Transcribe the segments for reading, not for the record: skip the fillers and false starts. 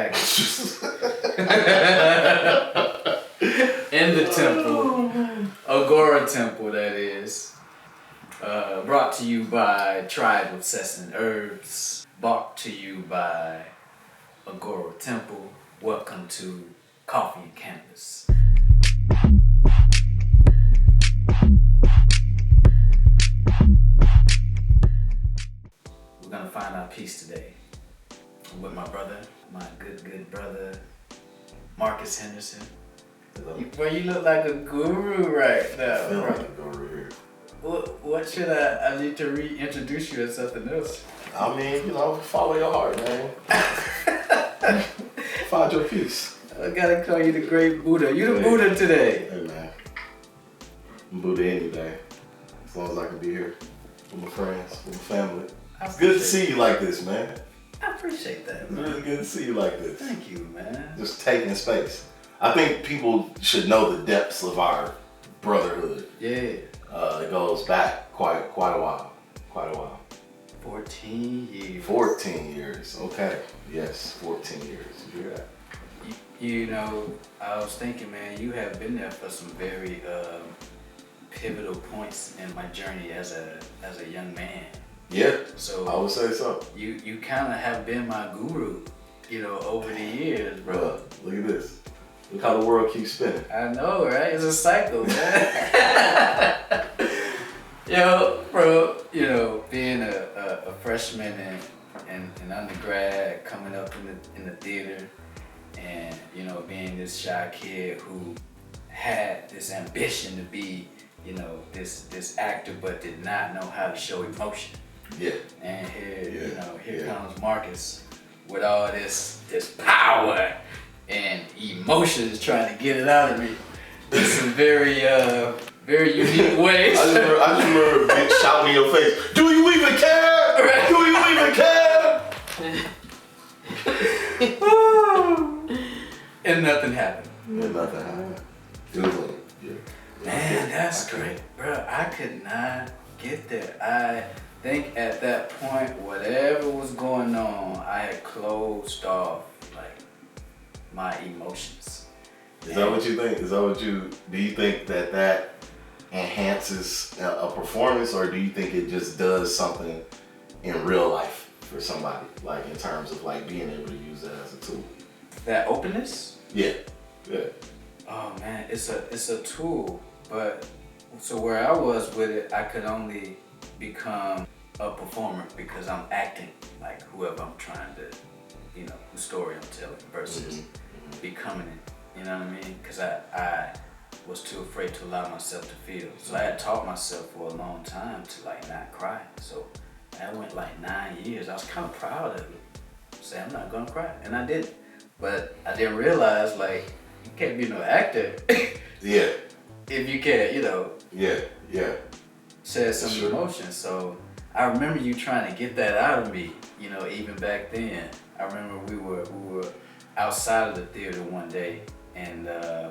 Exactly. In the temple, Agora Temple, that is. Brought to you by Tribe of Cessna Herbs. Brought to you by Agora Temple. Welcome to Coffee and Cannabis. We're gonna find our peace today. I'm with my brother, my good brother, Marcus Henderson. Well, you look like a guru right now. I feel like a guru here. What should I need to reintroduce you as something else? I mean, follow your heart, man. Find your peace. I gotta call you the great Buddha. You the Buddha today. Hey, man. I'm Buddha any day. As long as I can be here with my friends, with my family. It's good to see you like this, man. I appreciate that, man. It's really good to see you like this. Thank you, man. Just taking space. I think people should know the depths of our brotherhood. Yeah. It goes back quite a while. 14 years. 14 years. Okay. Yes, 14 years. You hear that? You know, I was thinking, man, you have been there for some very pivotal points in my journey as a young man. Yeah. So I would say so. You kind of have been my guru, over the years, bro. Look at this. Look how the world keeps spinning. I know, right? It's a cycle, man. Bro, being a freshman and undergrad, coming up in the theater, and being this shy kid who had this ambition to be, this actor, but did not know how to show emotion. Yeah. And here comes Marcus with all this power and emotions trying to get it out of me in some very unique ways. I just remember a bitch shouting in your face, "Do you even care? Right. Do you even care?" And nothing happened. And nothing happened. It was like, yeah. Man, that's great, bro. I could not get there. I think at that point, whatever was going on, I had closed off my emotions. Is that what you think? Do you think that enhances a performance, or do you think it just does something in real life for somebody, like in terms of being able to use that as a tool? That openness? Yeah. Oh man, it's a tool, but so where I was with it, I could only become a performer because I'm acting like whoever I'm trying to, whose story I'm telling versus becoming it. You know what I mean? Because I was too afraid to allow myself to feel. So I had taught myself for a long time to not cry. So I went 9 years. I was kind of proud of it. Say I'm not gonna cry, and I didn't. But I didn't realize you can't be no actor. Yeah. If you can't, Yeah. share some emotion. So I remember you trying to get that out of me. Even back then. I remember we were outside of the theater one day, and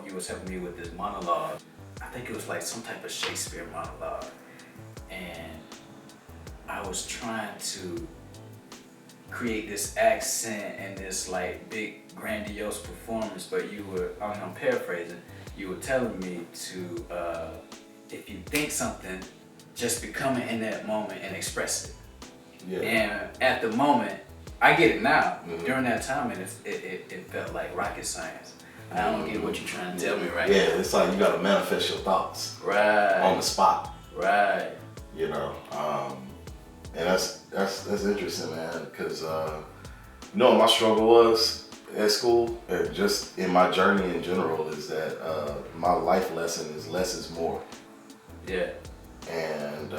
you was helping me with this monologue. I think it was some type of Shakespeare monologue, and I was trying to create this accent and this big grandiose performance, but I'm paraphrasing, you were telling me to, if you think something, just become it in that moment and express it. Yeah. And at the moment, I get it now. Mm-hmm. During that time, and it felt like rocket science. I don't get what you're trying to tell me right now. Yeah, it's you gotta manifest your thoughts. Right. On the spot. Right. And that's interesting, man, because my struggle was at school, and just in my journey in general, is that my life lesson is less is more. Yeah. And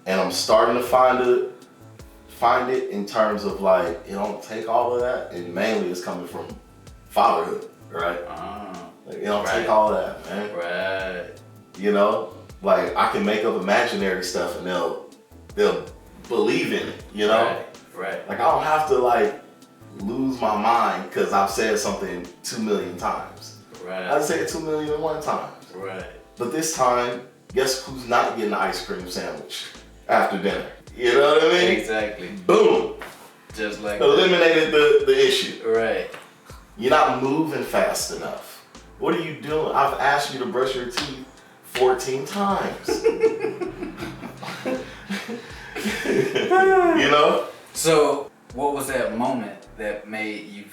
I'm starting to find it in terms of it don't take all of that, and mainly it's coming from fatherhood, right? It don't take all of that, man. Right. I can make up imaginary stuff and they'll believe in it, Right. I don't have to lose my mind because I've said something 2 million times. Right. I say it 2,000,001 times. Right. But this time, guess who's not getting an ice cream sandwich after dinner? You know what I mean? Exactly. Boom. Just like eliminated the issue. Right. You're not moving fast enough. What are you doing? I've asked you to brush your teeth 14 times. You know? So, what was that moment that made you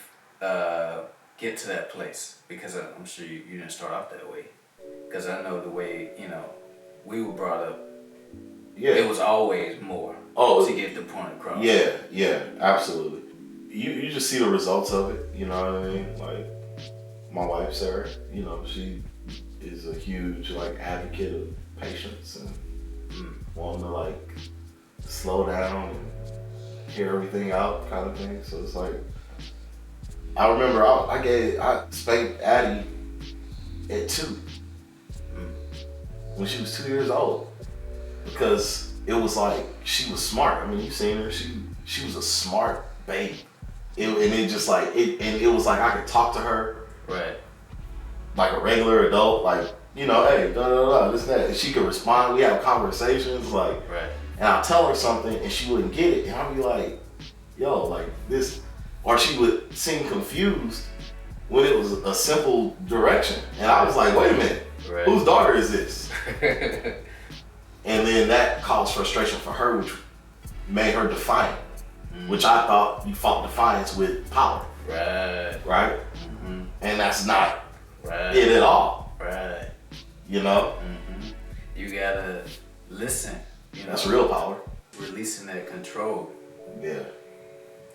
get to that place? Because I'm sure you didn't start off that way. Because I know the way, we were brought up, it was always more to get the point across. Yeah, absolutely. You just see the results of it, you know what I mean? Like, my wife, Sarah, she is a huge, advocate of patience and wanting to, slow down and hear everything out kind of thing. So it's like, I remember I spanked Addie at 2 when she was 2 years old, because it was like, she was smart. I mean, you seen her, she was a smart baby. It was like I could talk to her right, like a regular adult, hey, this, that. And she could respond. We have conversations, right. And I'll tell her something and she wouldn't get it. And I'll be like, yo, this, or she would seem confused when it was a simple direction. And I was like, wait a minute, whose daughter is this? And then that caused frustration for her, which made her defiant, which I thought you fought defiance with power. Right? Mm-hmm. And that's not it at all. Right. Mm-hmm. You gotta listen. That's real power. Releasing that control. Yeah.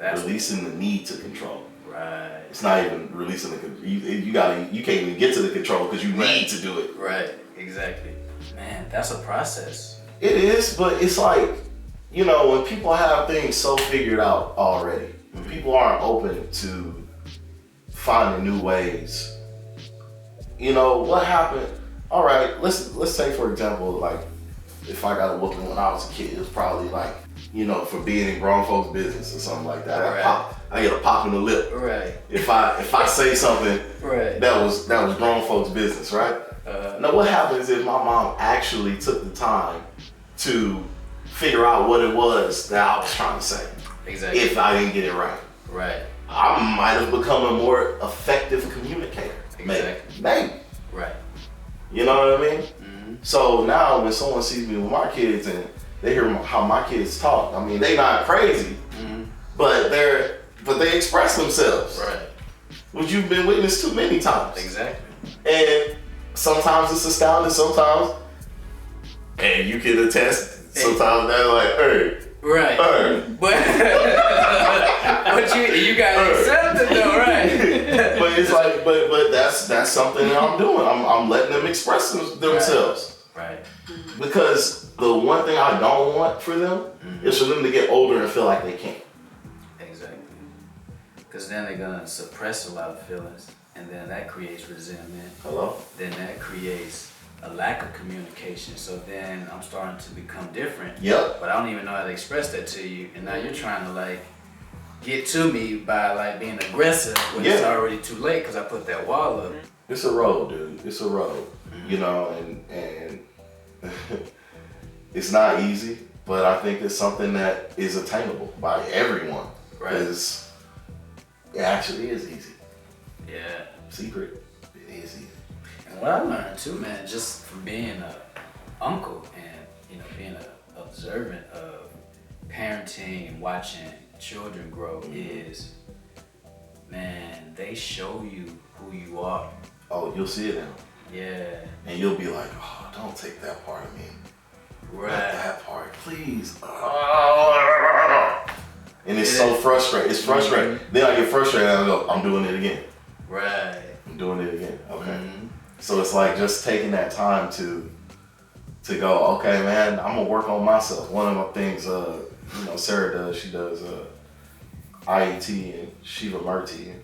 Releasing the need to control. Right. It's not even releasing you can't even get to the control because you need to do it. Right. Exactly. Man, that's a process. It is, but it's like, when people have things so figured out already, when people aren't open to finding new ways, what happened? All right, let's say, for example, if I got a whooping when I was a kid, it was probably for being in grown folks' business or something like that. Right. I get a pop in the lip. Right. If I say something that was grown folks' business, right? Now what happens if my mom actually took the time to figure out what it was that I was trying to say? Exactly. If I didn't get it right. Right. I might have become a more effective communicator. Exactly. Maybe. Right. You know what I mean? Mm-hmm. So now when someone sees me with my kids and they hear how my kids talk, I mean, they not crazy, but they express themselves. Right. Which you've been witness to many times. Exactly. And sometimes it's astounding, sometimes, and you can attest, sometimes they're like, hey. Right. Hey. But you gotta accept it though, right? But it's like, but that's something that I'm doing. I'm letting them express themselves. Right. Because the one thing I don't want for them is for them to get older and feel like they can't. Exactly. Because then they're gonna suppress a lot of feelings, and then that creates resentment. Hello? Then that creates a lack of communication. So then I'm starting to become different. Yep. But I don't even know how to express that to you, and now you're trying to get to me by being aggressive when it's already too late because I put that wall up. It's a road, dude. It's a road. And it's not easy, but I think it's something that is attainable by everyone. Right. Because it actually is easy. Yeah. Secret, it is easy. And what I learned too, man, just from being an uncle and being an observant of parenting and watching children grow is, man, they show you who you are. Oh, you'll see it now. Yeah. And you'll be like, oh, don't take that part of me. Right. Not that part, please. And it's so frustrating. It's frustrating. Then I get frustrated and I go, I'm doing it again. Right. I'm doing it again. Okay. So it's like just taking that time to go, okay, man, I'm gonna work on myself. One of my things, Sarah does, she does IET and Shiva Murti.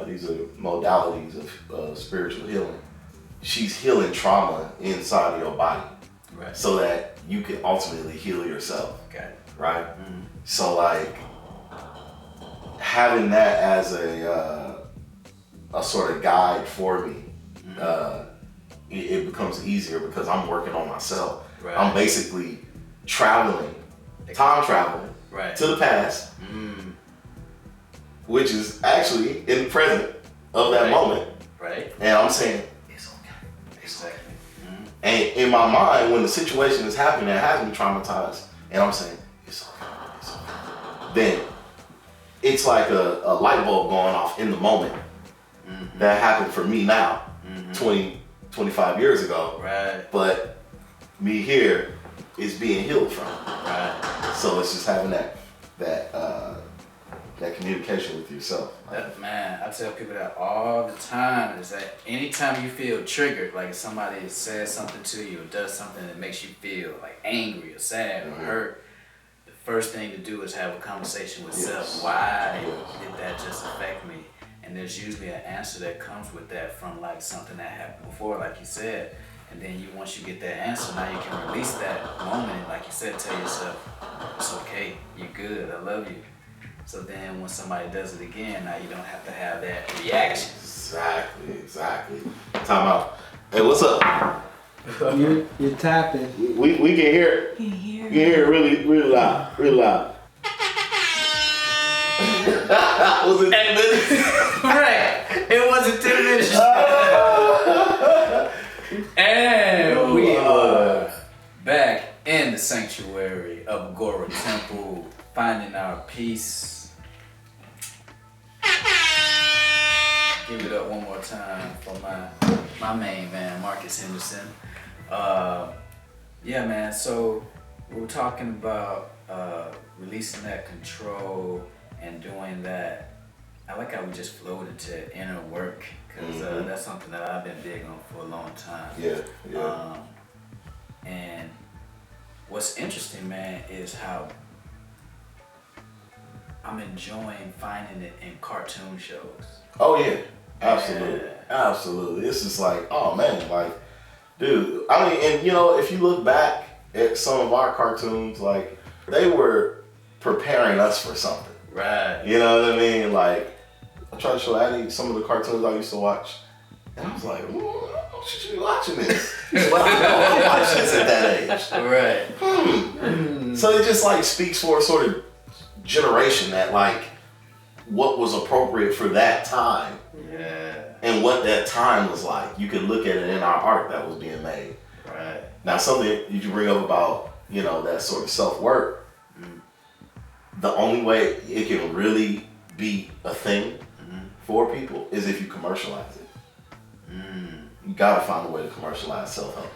These are modalities of spiritual healing. She's healing trauma inside of your body, right, so that you can ultimately heal yourself. Okay. Right? So having that as a sort of guide for me, it becomes easier because I'm working on myself. Right. I'm basically traveling, time traveling right. to the past, which is actually in the present of that moment. Right. And I'm saying, it's okay. Exactly. And in my mind, when the situation is happening that has me traumatized, and I'm saying, it's okay. Then it's like a light bulb going off in the moment. That happened for me now, 20, 25 years ago. Right. But me here is being healed from. Right. So it's just having that communication with yourself. Man, I tell people that all the time, is that anytime you feel triggered, like if somebody says something to you or does something that makes you feel like angry or sad or hurt, the first thing to do is have a conversation with self. Why did that just affect me? And there's usually an answer that comes with that from like something that happened before, like you said. And then once you get that answer, now you can release that moment and, like you said, tell yourself, it's okay, you're good, I love you. So then when somebody does it again, now you don't have to have that reaction. Exactly. Time out. Hey, what's up? You're tapping. We can hear it. You can hear it really loud. Was it 10 minutes? Right. It wasn't 10 minutes. And we are back in the sanctuary of Agora Temple, finding our peace. Give it up one more time for my main man, Marcus Henderson. Yeah, man. So we were talking about releasing that control and doing that. I like how we just flowed into inner work, because that's something that I've been big on for a long time. Yeah. And what's interesting, man, is how I'm enjoying finding it in cartoon shows. Oh yeah, absolutely. It's just like, oh man, like, dude. I mean, and you know, if you look back at some of our cartoons, like, they were preparing us for something. Right. You know what I mean? Like, I tried to show Addie some of the cartoons I used to watch, and I was like, should you be watching this? But I don't watch this at that age. Right. So it just like speaks for a sort of generation that like what was appropriate for that time. Yeah. And what that time was like. You could look at it in our art that was being made. Right. Now, something you bring up about, you know, that sort of self-work, the only way it can really be a thing for people is if you commercialize it. You gotta find a way to commercialize self-help.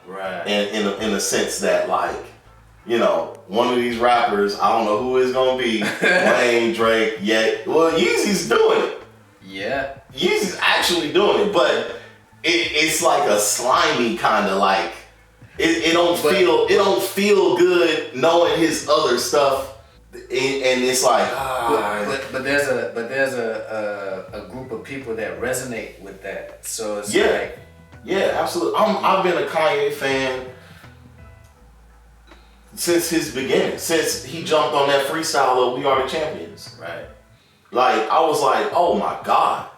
Right. And in the sense that, like, you know, one of these rappers, I don't know who it's gonna be, Wayne, Drake, yet, well, Yeezy's doing it. Yeah. Yeezy's actually doing it, but it's like a slimy kind of like, it don't feel good knowing his other stuff, and it's like but there's a group of people that resonate with that, so it's like, yeah, absolutely. I've been a Kanye fan since his beginning, since he jumped on that freestyle of "We Are the Champions." Right. Like, I was like, oh my god.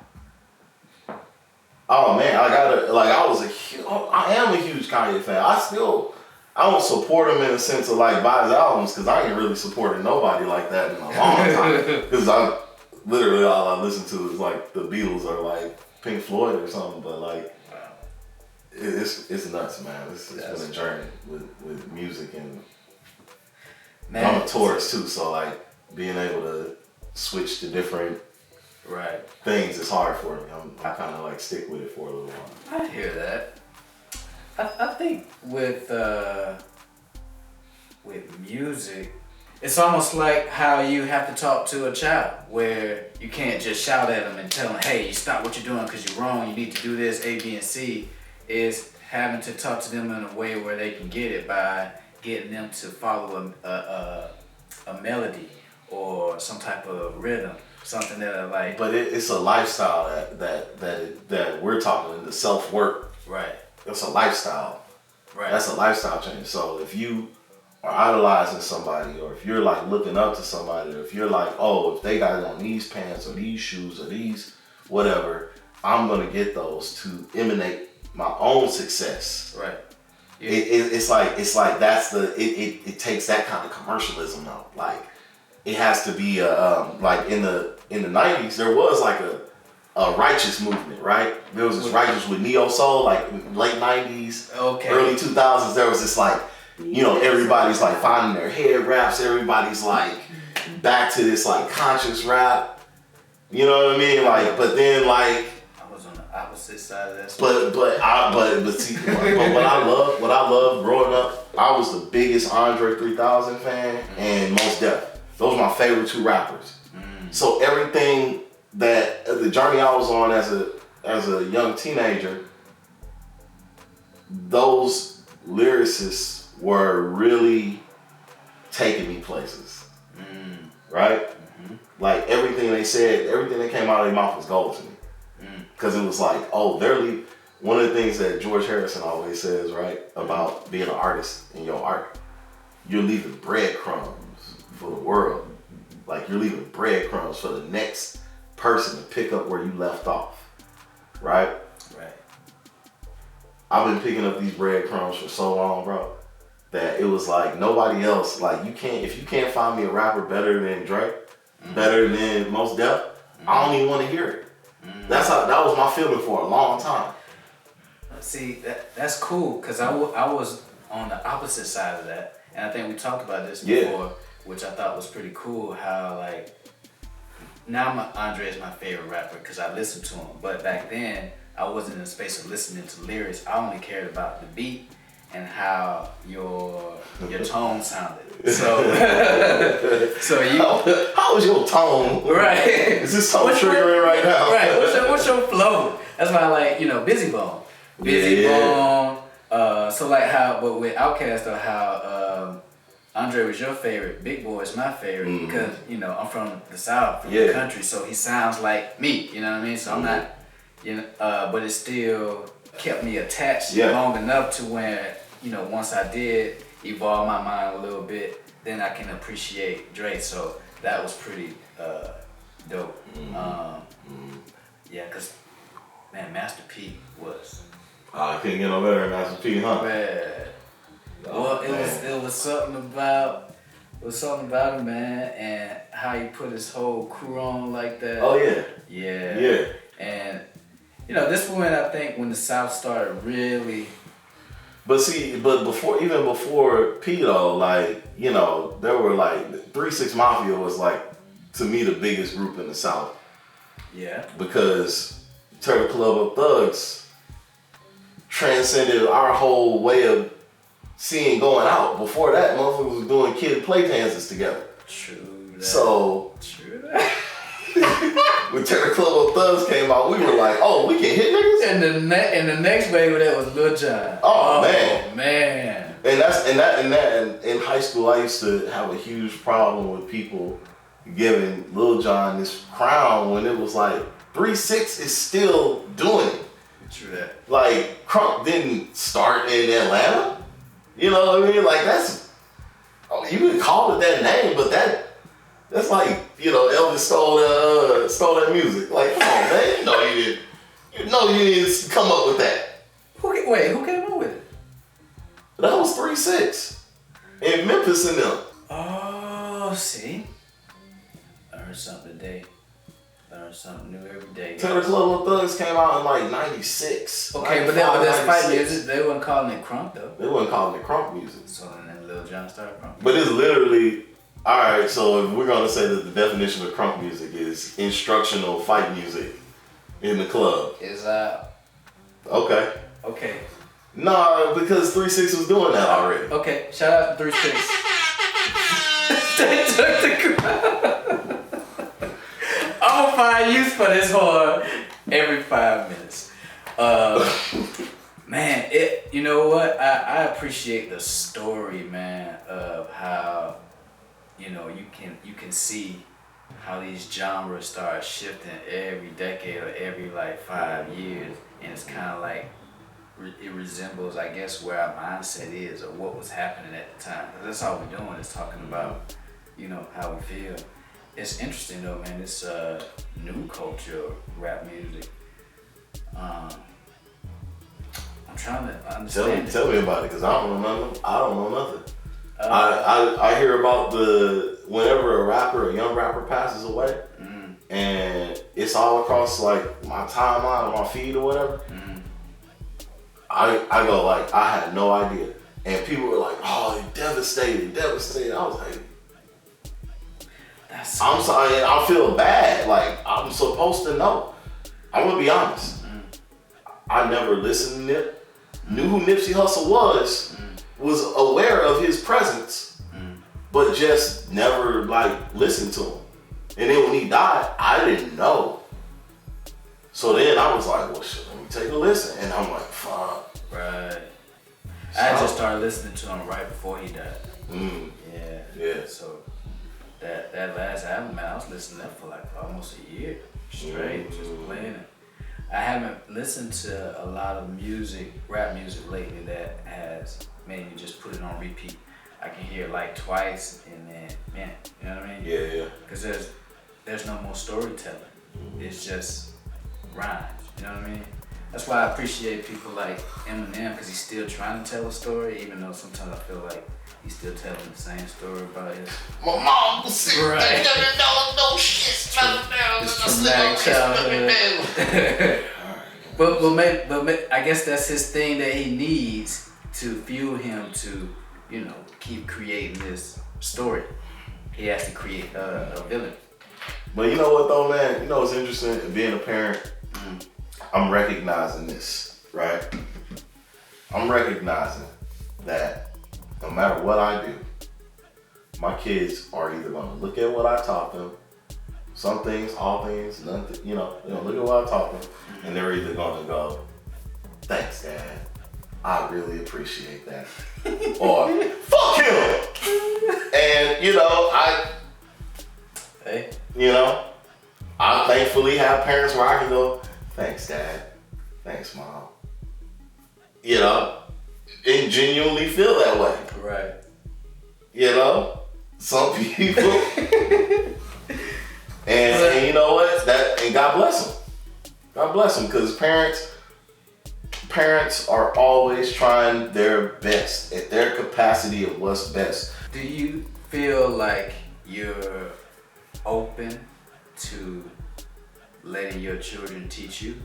Oh man, I am a huge Kanye fan. I don't support him in the sense of like buy his albums, because I ain't really supported nobody like that in a long time. Because literally all I listen to is like the Beatles or like Pink Floyd or something. But like, it's nuts, man. It's been a journey with music, and I'm a tourist too, so like being able to switch to different things is hard for me. I kind of like stick with it for a little while. I hear that. I think with music, it's almost like how you have to talk to a child, where you can't just shout at them and tell them, hey, you stop what you're doing because you're wrong, you need to do this, A, B, and C. Is having to talk to them in a way where they can get it by getting them to follow a melody or some type of rhythm, something that I like. But it's a lifestyle that we're talking, the self-work. Right. That's a lifestyle. Right. That's a lifestyle change. So if you are idolizing somebody, or if you're like looking up to somebody, or if you're like, oh, if they got on these pants or these shoes or these whatever, I'm gonna get those to emanate my own success. Right. Yeah. It's like that's it takes that kind of commercialism though. Like it has to be like in the 90s there was like a righteous movement, right? There was this righteous with neo soul, like late 90s, early 2000s. There was this like, you know, everybody's like finding their head raps. Everybody's like back to this like conscious rap. You know what I mean? Like, but then like I was on the opposite side of that. but what I love growing up, I was the biggest Andre 3000 fan and Mos Def. Those are my favorite two rappers. So everything that the journey I was on as a young teenager, those lyricists were really taking me places, right? Like everything they said, everything that came out of their mouth was gold to me. Because it was like, oh, one of the things that George Harrison always says, right, about being an artist in your art, you're leaving breadcrumbs for the world. Like you're leaving breadcrumbs for the next person to pick up where you left off, right? Right. I've been picking up these breadcrumbs for so long, bro, that it was like nobody else, like if you can't find me a rapper better than Drake, better than Mos Def, I don't even want to hear it. That was my feeling for a long time. See, that's cool, because I was on the opposite side of that, and I think we talked about this before, which I thought was pretty cool, how like, now Andre is my favorite rapper because I listened to him, but back then, I wasn't in the space of listening to lyrics. I only cared about the beat and how your tone sounded. So, how was your tone? Right. Is this so triggering right now? Right. What's your flow? That's why I like, Busy Bone. Busy Bone. So like how, but with Outkast or how Andre was your favorite, Big Boy is my favorite because I'm from the South, from the country, so he sounds like me. You know what I mean? So I'm not, but it still kept me attached long enough to when once I did evolve my mind a little bit, then I can appreciate Dre. So that was pretty dope. Yeah, cause man, Master P was. I couldn't get no better than Master P, huh? Man. Well, it was something about him, man, and how he put his whole crew on like that. Oh yeah. Yeah. And this one, I think when the South started really. But even before P though, like, there were like 3-6 Mafia was like, to me, the biggest group in the South. Yeah. Because Turtle Club of Thugs transcended our whole way of seeing going out. Before that, motherfuckers was doing kid play dances together. True that. So. True that. When Turtle Club of Thugs came out, we were like, oh, we can hit niggas? And the next wave of that was Lil Jon. Oh man. And in high school, I used to have a huge problem with people giving Lil Jon this crown when it was like 3-6 is still doing it. True that. Like Crunk didn't start in Atlanta. You know what I mean? Like you can call it that name, but that's like, Elvis stole that music. Like, come on, man. You didn't come up with that. Who came up with it? That was 3-6 in Memphis and them. Oh, see? Learn something today. Learn something new every day. Turtle Club of Thugs came out in like 96. Okay, but that's fight music. They weren't calling it crunk though. They weren't calling it crunk music. So then Lil Jon started crunk. But it's literally, alright, so if we're gonna say that the definition of crunk music is instructional fight music in the club. Is out. Okay. Nah, because 3-6 was doing that already. Okay, shout out to 3-6. They took the crowd. I'm gonna find use for this horn every 5 minutes. Man, you know what? I appreciate the story, man, of how, you can see how these genres start shifting every decade or every like 5 years, and it's kind of like it resembles, I guess, where our mindset is or what was happening at the time. 'Cause that's all we're doing is talking about, how we feel. It's interesting though, man. It's new culture rap music. I'm trying to understand. Tell me about it, because I don't know nothing. I hear about whenever a young rapper passes away, and it's all across like my timeline or my feed or whatever. I go like, I had no idea, and people were like, "Oh, devastated." I was like, I'm sorry, I feel bad. Like, I'm supposed to know. I'm gonna be honest. I never listened to Nip, knew who Nipsey Hussle was aware of his presence, but just never like listened to him. And then when he died, I didn't know. So then I was like, well, shit, let me take a listen. And I'm like, fuck. Right. I just started listening to him right before he died. Yeah. So that last album, man, I was listening to that for like almost a year straight, just playing it. I haven't listened to a lot of music, rap music lately that has made me just put it on repeat. I can hear it like twice and then, man, you know what I mean? Yeah. Because there's no more storytelling. It's just rhymes, you know what I mean? That's why I appreciate people like Eminem, because he's still trying to tell a story, even though sometimes I feel like he's still telling the same story about his... My mom was sick. Right. No shit. His traumatic childhood. But I guess that's his thing that he needs to fuel him to, you know, keep creating this story. He has to create a villain. But you know what though, man? You know what's interesting? Being a parent, I'm recognizing this, right? I'm recognizing that no matter what I do, my kids are either gonna look at what I taught them, some things, all things, nothing, you know, look at what I taught them, and they're either gonna go, thanks, Dad. I really appreciate that. Or, fuck him! And, you know, I thankfully have parents where I can go, thanks, Dad. Thanks, Mom. You know, and genuinely feel that way. Right. You know, some people, and you know what? And God bless them. God bless them, because parents are always trying their best at their capacity of what's best. Do you feel like you're open to letting your children teach you?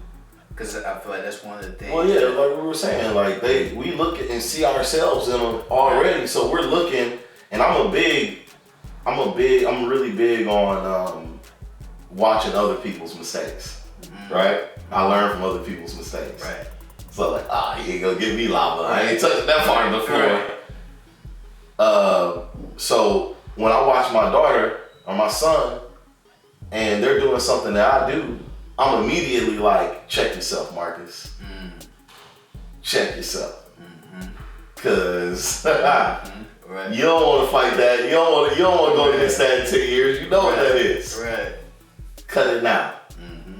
Because I feel like that's one of the things. Well, yeah, like we were saying, like we look at and see ourselves in them already. So we're looking, and I'm really big on watching other people's mistakes, right? I learn from other people's mistakes. Right. So like, you ain't gonna give me lava. I ain't touched that part before. Right. So when I watch my daughter or my son, and they're doing something that I do, I'm immediately like, check yourself, Marcus. Check yourself. Cause right. you don't want to fight that. You don't want to go against that in 10 years. You know what that is. Right. Cut it now.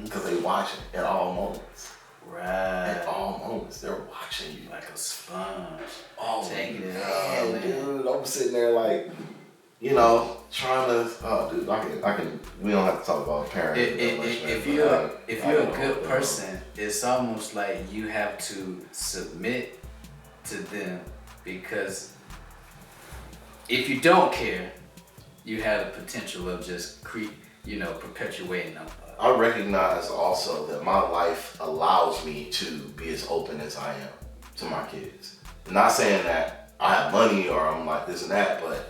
Cause they watching at all moments. Right. At all moments, they're watching you like a sponge. Oh, taking it man, all in. dude. I'm sitting there like, you know, trying to. Oh, dude, I can. We don't have to talk about parenting. If you're a good person, it's almost like you have to submit to them, because if you don't care, you have the potential of just perpetuating them. I recognize also that my life allows me to be as open as I am to my kids. I'm not saying that I have money or I'm like this and that, but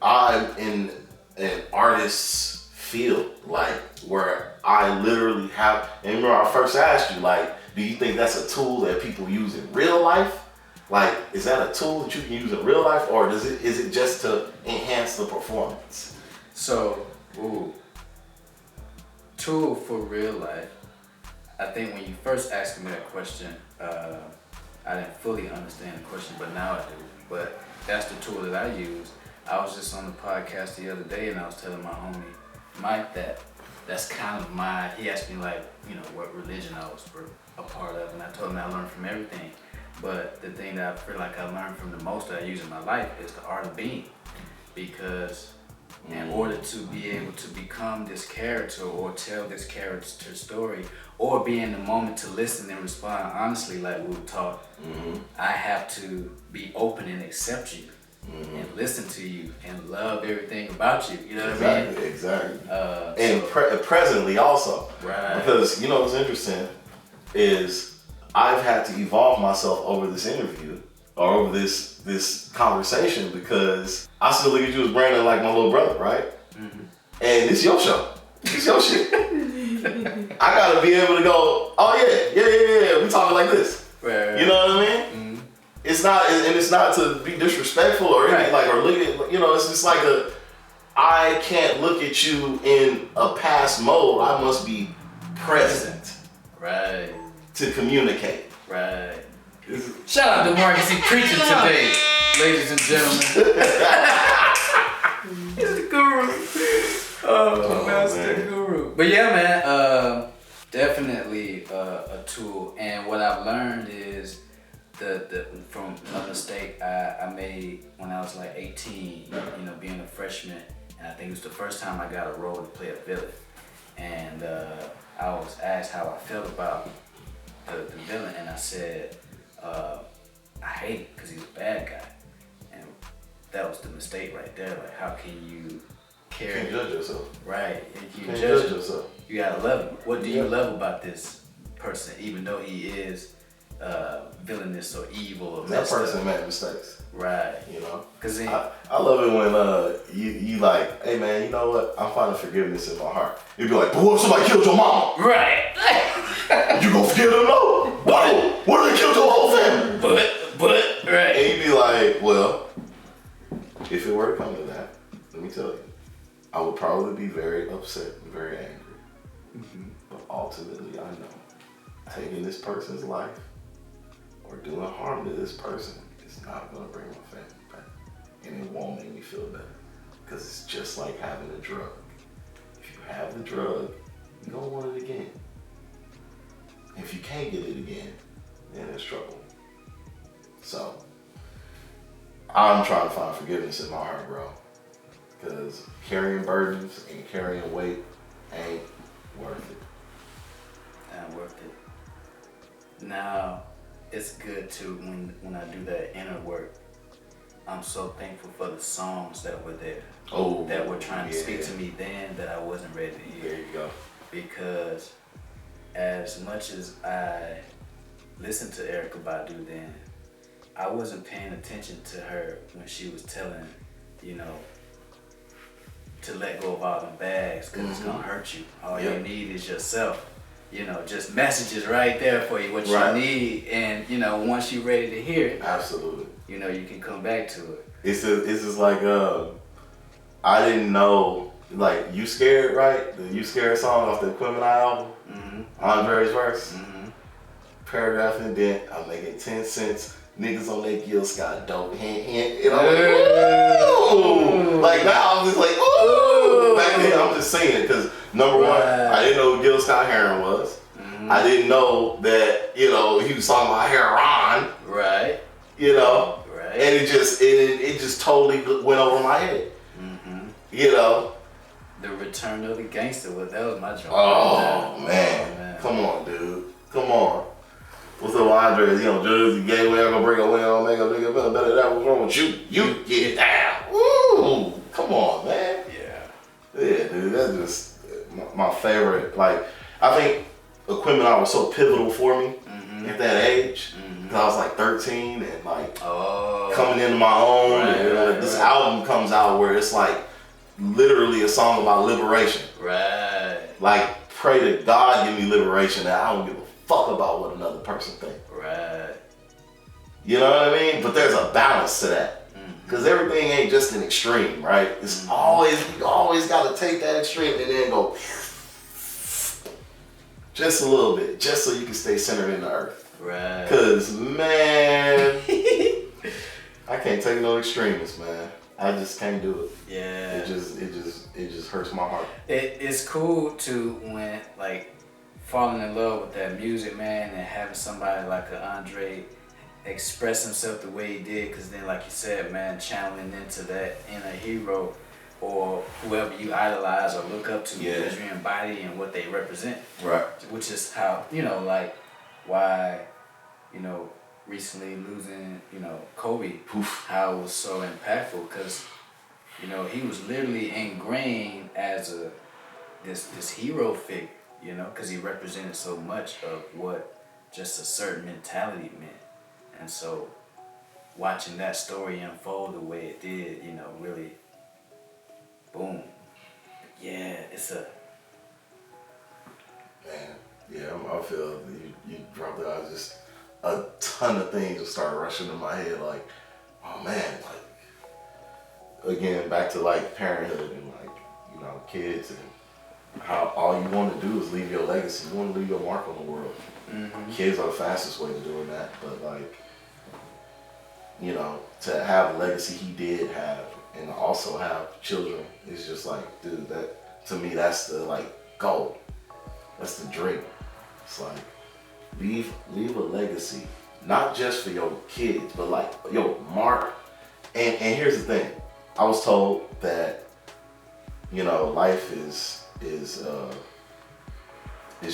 I'm in an artist's field, like where I literally have, and remember I first asked you, like, do you think that's a tool that people use in real life? Like, is that a tool that you can use in real life, or is it just to enhance the performance? So, tool for real life. I think when you first asked me that question, I didn't fully understand the question, but now I do. But that's the tool that I use. I was just on the podcast the other day, and I was telling my homie Mike that's kind of he asked me like, what religion I was a part of, and I told him I learned from everything. But the thing that I feel like I learned from the most that I use in my life is the art of being, because in order to be able to become this character or tell this character story or be in the moment to listen and respond honestly like we were taught, I have to be open and accept you and listen to you and love everything about you. You know what I mean? Exactly. And presently also. Right. Because you know what's interesting is I've had to evolve myself over this interview or over this conversation because I still look at you as Brandon like my little brother, right? And it's your show. It's your shit. I gotta be able to go, oh yeah, we talking like this. Right. You know what I mean? It's not, and it's not to be disrespectful or anything, like, or look at, you know, it's just like I can't look at you in a past mode. I must be present. Right. To communicate. Right. Shout out to Marcus, he preaching today, ladies and gentlemen. He's the guru. Oh, that's the guru. But yeah, man, definitely a tool. And what I've learned is from a mistake I made when I was like 18, you know, being a freshman. And I think it was the first time I got a role to play a villain. And I was asked how I felt about the villain, and I said, I hate it because he's a bad guy. And that was the mistake right there. Like, how can you carry? You can't judge yourself. Right. You can't judge yourself. You gotta love him. What do you love about this person, even though he is villainous or evil or that person made mistakes. Right. You know? Cause I love it when you like, hey man, you know what? I'm finding forgiveness in my heart. You'd be like, but what if somebody killed your mama? Right. You gonna forgive them? No. What if they killed your whole family? But, right. And you'd be like, well, if it were to come to that, let me tell you, I would probably be very upset and very angry. But ultimately, I know taking this person's life or doing harm to this person is not gonna bring my family back. And it won't make me feel better. Because it's just like having a drug. If you have the drug, you don't want it again. If you can't get it again, then there's trouble. So, I'm trying to find forgiveness in my heart, bro. Because carrying burdens and carrying weight ain't worth it. Not worth it. Now, it's good too when I do that inner work. I'm so thankful for the songs that were there. Oh, that were trying to speak to me then that I wasn't ready to hear. There you go. Because as much as I listened to Erykah Badu then, I wasn't paying attention to her when she was telling, you know, to let go of all them bags because it's gonna hurt you. All you need is yourself. You know, just messages right there for you, what you need, and you know, once you're ready to hear it, absolutely, you know, you can come back to it. It's just like I didn't know, like You Scared, right? The You Scared song off the Equipment album, Andre's verse, paragraph indent, I'm making 10 cents. Niggas on their gills got dope, hint. You know, like now I'm just like, ooh. Back then I'm just saying it because number one, I didn't know who Gil Scott Heron was. I didn't know that, you know, he was talking about heroin. Right. You know. Right. And it just totally went over my head. You know. The Return of the Gangster, that was my joint. Oh man. Come on, dude. Come on. What's up, Andre? You know, Jersey gay, we ain't gonna break a wing, I'll make a nigga better than that. What's wrong with you? You get down. Woo! Come on, man. Yeah, dude, that's just my favorite. Like, I think Equipment Out was so pivotal for me at that age. Cause I was like 13 and like coming into my own. This album comes out where it's like literally a song about liberation. Right. Like, pray to God give me liberation that I don't give a fuck about what another person thinks. Right. You know what I mean? But there's a balance to that. Because everything ain't just an extreme, right? It's you always got to take that extreme and then go just a little bit, just so you can stay centered in the earth. Right. Because, man, I can't take no extremists, man. I just can't do it. Yeah. It just hurts my heart. It's cool to when, like, falling in love with that music, man, and having somebody like a Andre express himself the way he did, because then, like you said, man, channeling into that inner hero or whoever you idolize or look up to Yeah. because you're embodying what they represent. Right. Which is how, like why, recently losing, Kobe, Poof. how it was so impactful because, he was literally ingrained as this hero figure, because he represented so much of what just a certain mentality meant. And so watching that story unfold the way it did, really, boom. Yeah, it's a... Man, yeah, I feel you dropped it out. Just a ton of things just started rushing in my head. Like, oh man, like again, back to like parenthood and like kids and how all you want to do is leave your legacy. You want to leave your mark on the world. Mm-hmm. Kids are the fastest way to doing that, but like to have a legacy he did have and also have children is just like, dude, that to me that's the like goal. That's the dream. It's like leave a legacy, not just for your kids, but like your mark. And here's the thing, I was told that life is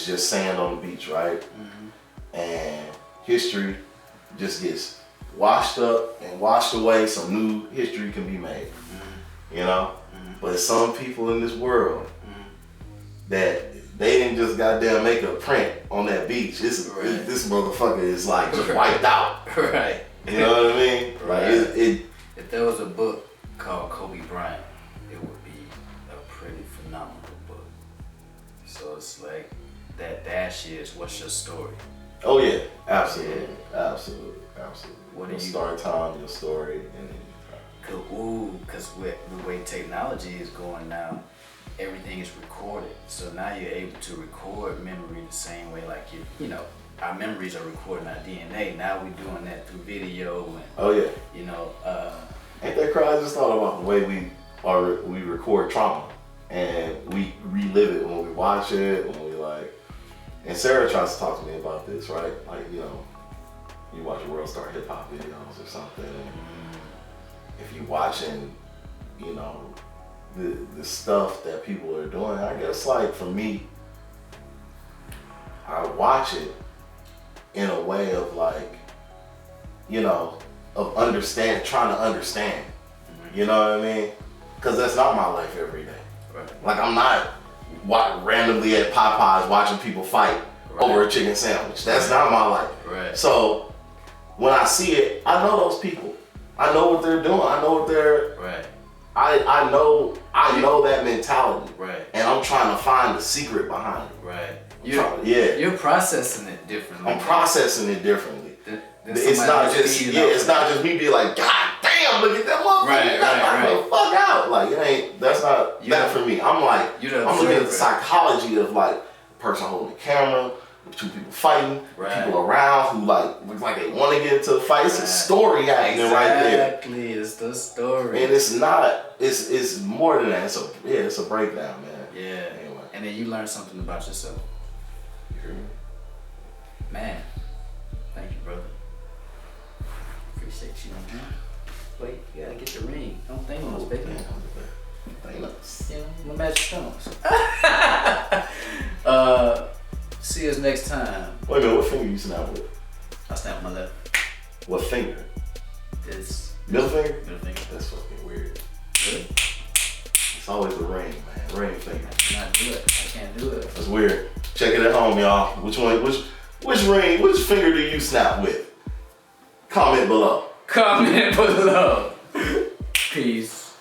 just sand on the beach, right? Mm-hmm. And history just gets washed up and washed away so new history can be made. Mm-hmm. Mm-hmm. But some people in this world that they didn't just goddamn make a print on that beach. This motherfucker is like just wiped out. Right. You know what I mean? Right. Like if there was a book called Kobe Bryant, it would be a pretty phenomenal book. So it's like that dash is, what's your story? Oh yeah, absolutely, yeah. Absolutely. What your start time, your story, and because with the way technology is going now, everything is recorded. So now you're able to record memory the same way like our memories are recording our DNA. Now we're doing that through video and oh yeah. Ain't that crazy? I just thought about the way we record trauma and we relive it when we watch it, when we like. And Sarah tries to talk to me about this, right? Like you watch a World Star Hip Hop videos or something, and if you watching, the stuff that people are doing, I guess like for me, I watch it in a way of like, of trying to understand. You know what I mean? Because that's not my life every day. Right. Like I'm not randomly at Popeyes watching people fight over a chicken sandwich. That's not my life. Right. So when I see it, I know those people. I know what they're doing. I know what they're. Right. I know that mentality. Right. And I'm trying to find the secret behind it. Right. You're processing it differently. I'm processing it differently. It's not just me being like, God damn, look at that motherfucker. Right. The fuck out. Like it ain't. That's not that for me. I'm like, I'm looking at the psychology of like a person holding the camera, two people fighting, people around who like look like they want to get into a fight. It's a story happening right there. Exactly, it's the story. And it's not. It's more than that. It's a breakdown, man. Yeah. Anyway. And then you learn something about yourself. You hear me? Man, thank you, brother. Appreciate you, man. Wait, you gotta get the ring. Don't think on those baby. My magic stones. See us next time. Wait a minute, what finger you snap with? I snap my left. What finger? This. Middle finger? Middle finger. That's fucking weird. Really? It's always the ring, man. Ring finger. I cannot do it. I can't do it. That's weird. Check it at home, y'all. Which finger do you snap with? Comment below. Comment below. Peace.